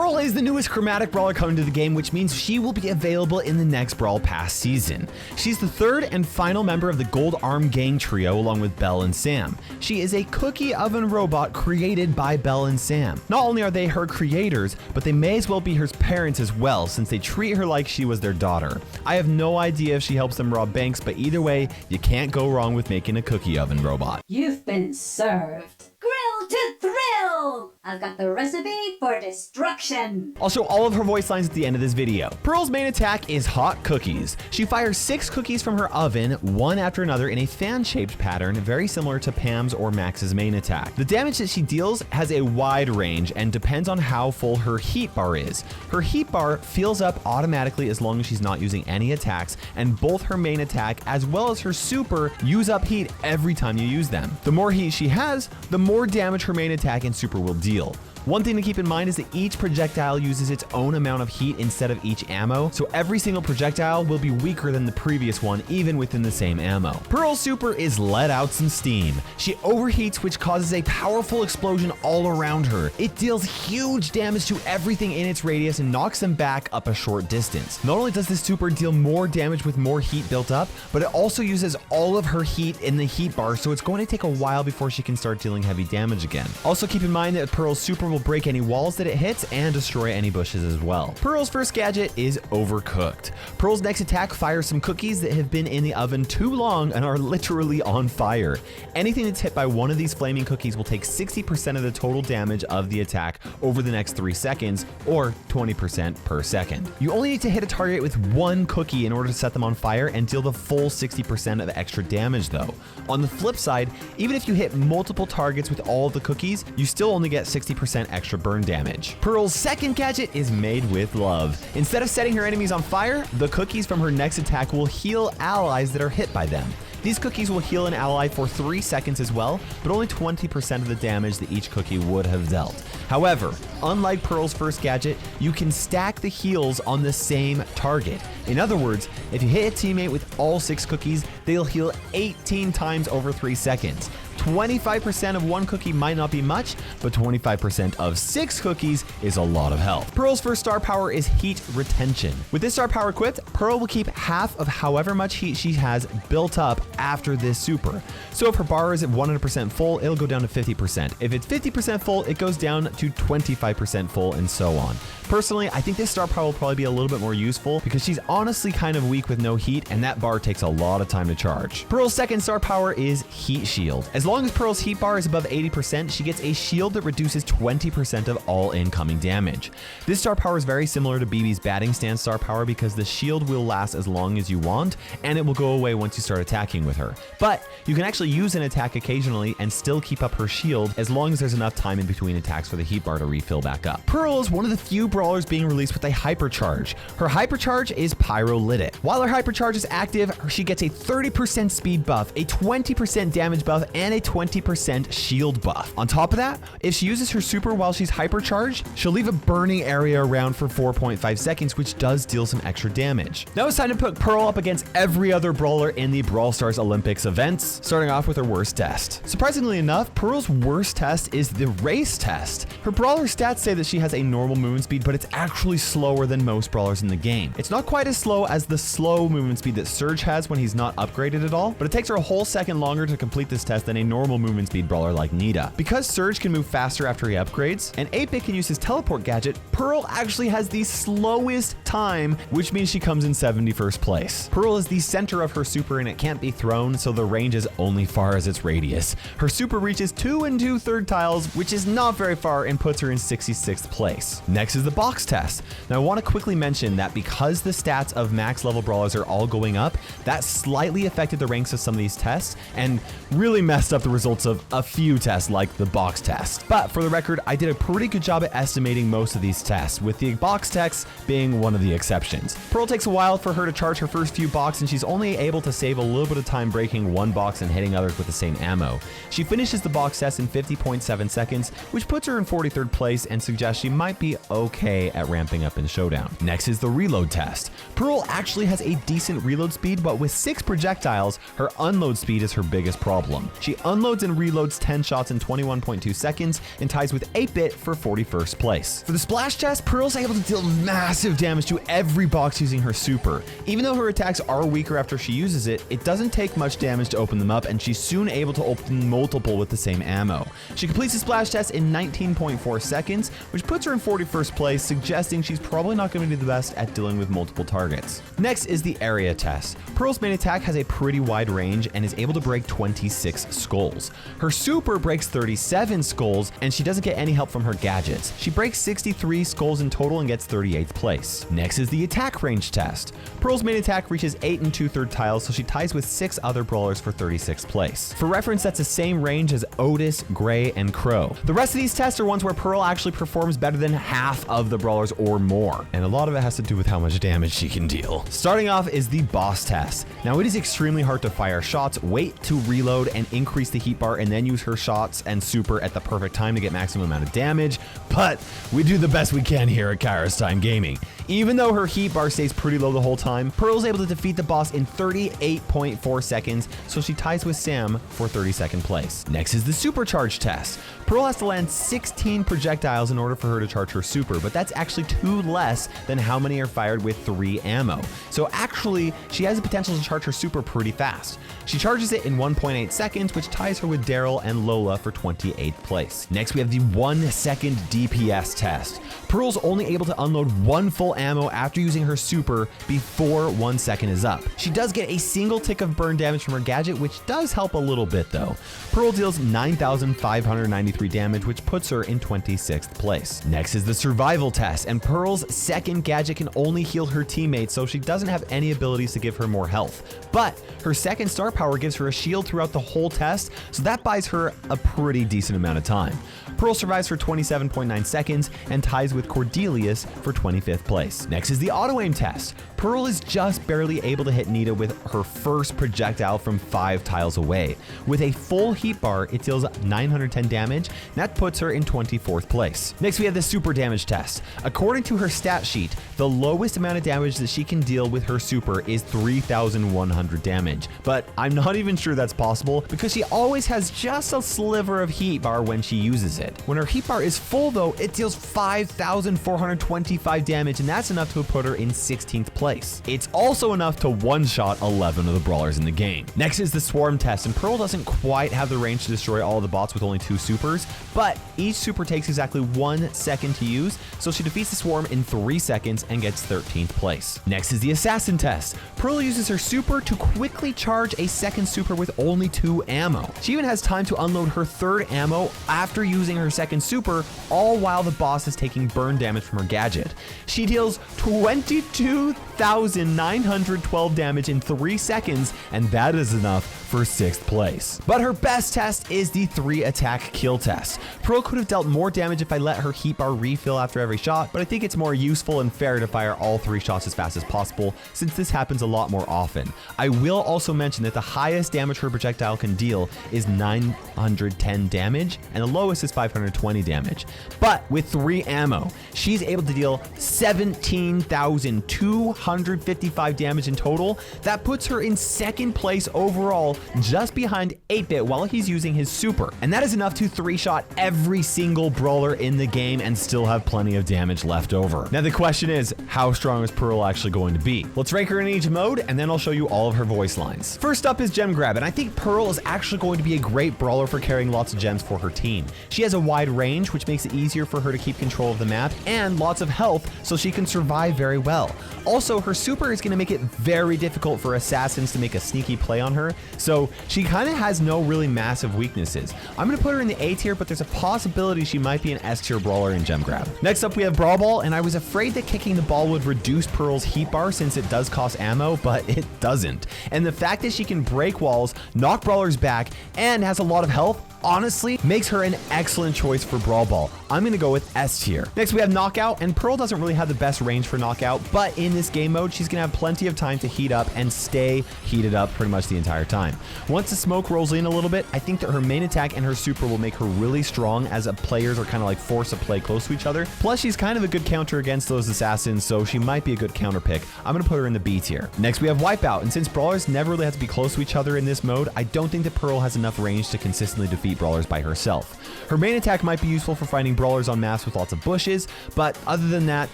Pearl is the newest chromatic brawler coming to the game, which means she will be available in the next Brawl Pass season. She's the third and final member of the Gold Arm Gang trio along with Belle and Sam. She is a cookie oven robot created by Belle and Sam. Not only are they her creators, but they may as well be her parents as well, since they treat her like she was their daughter. I have no idea if she helps them rob banks, but either way, you can't go wrong with making a cookie oven robot. You've been served. Grill to thrill! I've got the recipe for destruction. I'll show all of her voice lines at the end of this video. Pearl's main attack is hot cookies. She fires 6 cookies from her oven, one after another in a fan-shaped pattern, very similar to Pam's or Max's main attack. The damage that she deals has a wide range and depends on how full her heat bar is. Her heat bar fills up automatically as long as she's not using any attacks, and both her main attack as well as her super use up heat every time you use them. The more heat she has, the more damage her main attack and super will deal. One thing to keep in mind is that each projectile uses its own amount of heat instead of each ammo, so every single projectile will be weaker than the previous one even within the same ammo. Pearl's super is let out some steam. She overheats, which causes a powerful explosion all around her. It deals huge damage to everything in its radius and knocks them back up a short distance. Not only does this super deal more damage with more heat built up, but it also uses all of her heat in the heat bar, so it's going to take a while before she can start dealing heavy damage again. Also keep in mind that Pearl's super will break any walls that it hits and destroy any bushes as well. Pearl's first gadget is Overcooked. Pearl's next attack fires some cookies that have been in the oven too long and are literally on fire. Anything that's hit by one of these flaming cookies will take 60% of the total damage of the attack over the next 3 seconds, or 20% per second. You only need to hit a target with one cookie in order to set them on fire and deal the full 60% of extra damage though. On the flip side, even if you hit multiple targets with all of the cookies, you still only get 60% extra burn damage. Pearl's second gadget is Made with Love. Instead of setting her enemies on fire, the cookies from her next attack will heal allies that are hit by them. These cookies will heal an ally for 3 seconds as well, but only 20% of the damage that each cookie would have dealt. However, unlike Pearl's first gadget, you can stack the heals on the same target. In other words, if you hit a teammate with all 6 cookies, they'll heal 18 times over 3 seconds. 25% of one cookie might not be much, but 25% of 6 cookies is a lot of health. Pearl's first star power is Heat Retention. With this star power equipped, Pearl will keep half of however much heat she has built up after this super. So if her bar is at 100% full, it'll go down to 50%. If it's 50% full, it goes down to 25% full, and so on. Personally, I think this star power will probably be a little bit more useful because she's honestly kind of weak with no heat, and that bar takes a lot of time to charge. Pearl's second star power is Heat Shield. As long as Pearl's heat bar is above 80%, she gets a shield that reduces 20% of all incoming damage. This star power is very similar to BB's batting stance star power because the shield will last as long as you want, and it will go away once you start attacking with her. But you can actually use an attack occasionally and still keep up her shield as long as there's enough time in between attacks for the heat bar to refill back up. Pearl is one of the few brawlers being released with a Hypercharge. Her Hypercharge is Pyrolytic. While her Hypercharge is active, she gets a 30% speed buff, a 20% damage buff, and a 20% shield buff. On top of that, if she uses her super while she's hypercharged, she'll leave a burning area around for 4.5 seconds, which does deal some extra damage. Now it's time to put Pearl up against every other brawler in the Brawl Stars Olympics events, starting off with her worst test. Surprisingly enough, Pearl's worst test is the race test. Her brawler stats say that she has a normal movement speed, but it's actually slower than most brawlers in the game. It's not quite as slow as the slow movement speed that Surge has when he's not upgraded at all, but it takes her a whole second longer to complete this test than a normal movement speed brawler like Nita. Because Surge can move faster after he upgrades, and 8-Bit can use his teleport gadget, Pearl actually has the slowest time, which means she comes in 71st place. Pearl is the center of her super and it can't be thrown, so the range is only far as its radius. Her super reaches 2 2/3 tiles, which is not very far and puts her in 66th place. Next is the box test. Now I want to quickly mention that because the stats of max level brawlers are all going up, that slightly affected the ranks of some of these tests and really messed up the results of a few tests like the box test. But for the record, I did a pretty good job at estimating most of these tests, with the box tests being one of the exceptions. Pearl takes a while for her to charge her first few boxes, and she's only able to save a little bit of time breaking one box and hitting others with the same ammo. She finishes the box test in 50.7 seconds, which puts her in 43rd place and suggests she might be okay at ramping up in Showdown. Next is the reload test. Pearl actually has a decent reload speed, but with 6 projectiles, her unload speed is her biggest problem. She unloads and reloads 10 shots in 21.2 seconds and ties with 8-Bit for 41st place. For the splash test, Pearl's able to deal massive damage to every box using her super. Even though her attacks are weaker after she uses it, it doesn't take much damage to open them up, and she's soon able to open multiple with the same ammo. She completes the splash test in 19.4 seconds, which puts her in 41st place, suggesting she's probably not going to be the best at dealing with multiple targets. Next is the area test. Pearl's main attack has a pretty wide range and is able to break 26 skulls. Her super breaks 37 skulls, and she doesn't get any help from her gadgets. She breaks 63 skulls in total and gets 38th place. Next is the attack range test. Pearl's main attack reaches 8 2/3 tiles, so she ties with 6 other brawlers for 36th place. For reference, that's the same range as Otis, Gray, and Crow. The rest of these tests are ones where Pearl actually performs better than half of the brawlers or more, and a lot of it has to do with how much damage she can deal. Starting off is the boss test. Now, it is extremely hard to fire shots, wait to reload, and increase the heat bar, and then use her shots and super at the perfect time to get maximum amount of damage, but we do the best we can here at KairosTime Gaming. Even though her heat bar stays pretty low the whole time, Pearl's able to defeat the boss in 38.4 seconds, so she ties with Sam for 32nd place. Next is the Supercharge test. Pearl has to land 16 projectiles in order for her to charge her super, but that's actually 2 less than how many are fired with 3 ammo. So actually, she has the potential to charge her super pretty fast. She charges it in 1.8 seconds, which ties her with Daryl and Lola for 28th place. Next, we have the 1-second DPS test. Pearl's only able to unload 1 full ammo after using her super before 1 second is up. She does get a single tick of burn damage from her gadget, which does help a little bit though. Pearl deals 9,593 damage, which puts her in 26th place. Next is the survival test, and Pearl's second gadget can only heal her teammates, so she doesn't have any abilities to give her more health. But her second star power gives her a shield throughout the whole test, so that buys her a pretty decent amount of time. Pearl survives for 27.9 seconds and ties with Cordelius for 25th place. Next is the auto aim test. Pearl is just barely able to hit Nita with her first projectile from 5 tiles away. With a full heat bar, it deals 910 damage, and that puts her in 24th place. Next, we have the super damage test. According to her stat sheet, the lowest amount of damage that she can deal with her super is 3,100 damage, but I'm not even sure that's possible because she always has just a sliver of heat bar when she uses it. When her heat bar is full though, it deals 5,425 damage, and that's enough to put her in 16th place. It's also enough to one-shot 11 of the brawlers in the game. Next is the swarm test, and Pearl doesn't quite have the range to destroy all of the bots with only 2 supers, but each super takes exactly 1 second to use, so she defeats the swarm in 3 seconds and gets 13th place. Next is the assassin test. Pearl uses her super to quickly charge a second super with only 2 ammo. She even has time to unload her 3rd ammo after using her second super, all while the boss is taking burn damage from her gadget. She deals 22,912 damage in 3 seconds, and that is enough for 6th place. But her best test is the 3 attack kill test. Pearl could have dealt more damage if I let her heat bar refill after every shot, but I think it's more useful and fair to fire all 3 shots as fast as possible, since this happens a lot more often. I will also mention that the highest damage her projectile can deal is 910 damage, and the lowest is 520 damage. But with 3 ammo, she's able to deal 17,255 damage in total. That puts her in 2nd place overall, just behind 8-Bit while he's using his super. And that is enough to 3-shot every single brawler in the game and still have plenty of damage left over. Now the question is, how strong is Pearl actually going to be? Let's rank her in each mode, and then I'll show you all of her voice lines. First up is Gem Grab, and I think Pearl is actually going to be a great brawler for carrying lots of gems for her team. She has a wide range, which makes it easier for her to keep control of the map, and lots of health, so she can survive very well. Also, her super is going to make it very difficult for assassins to make a sneaky play on her, so she kind of has no really massive weaknesses. I'm going to put her in the A tier, but there's a possibility she might be an S tier brawler in Gem Grab. Next up, we have Brawl Ball, and I was afraid that kicking the ball would reduce Pearl's heat bar since it does cost ammo, but it doesn't. And the fact that she can break walls, knock brawlers back, and has a lot of health honestly makes her an excellent choice for Brawl Ball. I'm gonna go with S tier. Next we have Knockout, and Pearl doesn't really have the best range for Knockout, but in this game mode, she's gonna have plenty of time to heat up and stay heated up pretty much the entire time. Once the smoke rolls in a little bit, I think that her main attack and her super will make her really strong as players are kind of like forced to play close to each other. Plus, she's kind of a good counter against those assassins, so she might be a good counter pick. I'm gonna put her in the B tier. Next we have Wipeout, and since brawlers never really have to be close to each other in this mode, I don't think that Pearl has enough range to consistently defeat brawlers by herself. Her main attack might be useful for fighting brawlers on maps with lots of bushes, but other than that,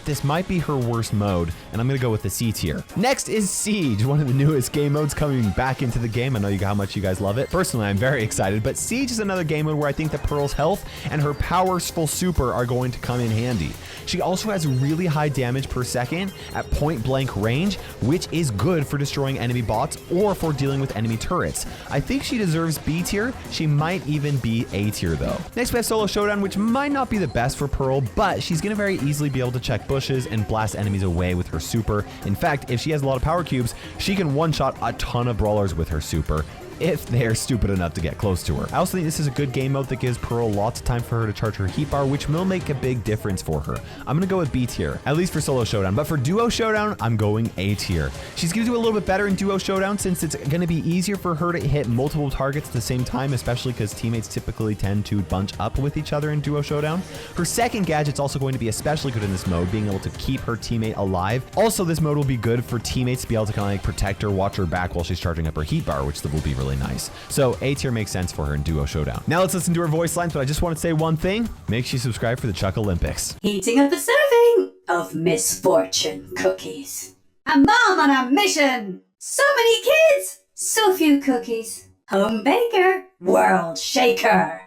this might be her worst mode, and I'm gonna go with the C tier. Next is Siege, one of the newest game modes coming back into the game. I know how much you guys love it. Personally, I'm very excited, but Siege is another game mode where I think that Pearl's health and her powerful super are going to come in handy. She also has really high damage per second at point blank range, which is good for destroying enemy bots or for dealing with enemy turrets. I think she deserves B tier. She might even be A tier though. Next we have Solo Showdown, which might not be the best for Pearl, but she's gonna very easily be able to check bushes and blast enemies away with her super. In fact, if she has a lot of power cubes, she can one-shot a ton of brawlers with her super, if they're stupid enough to get close to her. I also think this is a good game mode that gives Pearl lots of time for her to charge her heat bar, which will make a big difference for her. I'm gonna go with B tier, at least for Solo Showdown, but for Duo Showdown, I'm going A tier. She's gonna do a little bit better in Duo Showdown since it's gonna be easier for her to hit multiple targets at the same time, especially because teammates typically tend to bunch up with each other in Duo Showdown. Her second gadget's also going to be especially good in this mode, being able to keep her teammate alive. Also, this mode will be good for teammates to be able to kind of like protect her, watch her back while she's charging up her heat bar, which will be really nice. So A tier makes sense for her in Duo Showdown. Now let's listen to her voice lines, but I just want to say one thing. Make sure you subscribe for the Chuck Olympics. Heating up a serving of misfortune cookies. A mom on a mission. So many kids, so few cookies. Home baker, world shaker.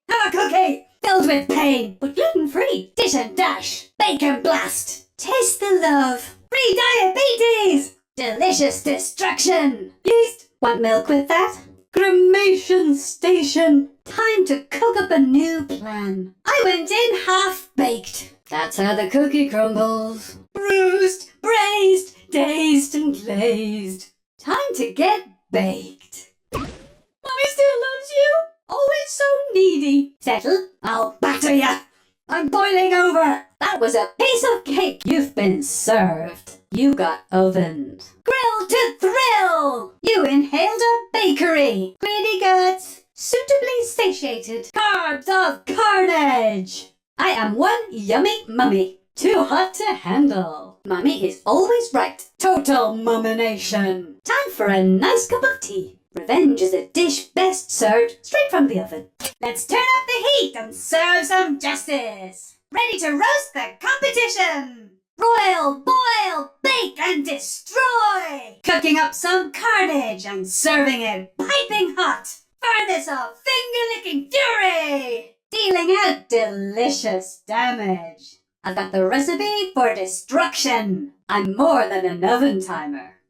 Have a cookie filled with pain, but gluten-free. Dish and dash, bacon blast. Taste the love. Pre-diabetes. Delicious destruction. Yeast. Want milk with that? Cremation station. Time to cook up a new plan. I went in half-baked. That's how the cookie crumbles. Bruised, braised, dazed and glazed. Time to get baked. Mommy still loves you. Always so needy. Settle. I'll batter ya. I'm boiling over. That was a piece of cake. You've been served. You got ovened. Grill to thrill. You inhaled a bakery. Greedy guts. Suitably satiated. Carbs of carnage. I am one yummy mummy. Too hot to handle. Mummy is always right. Total mummination. Time for a nice cup of tea. Revenge is a dish best served straight from the oven. Let's turn up the heat and serve some justice. Ready to roast the competition. Broil, boil, bake and destroy. Cooking up some carnage and serving it piping hot. Furnace of finger-licking fury. Dealing out delicious damage. I've got the recipe for destruction. I'm more than an oven timer.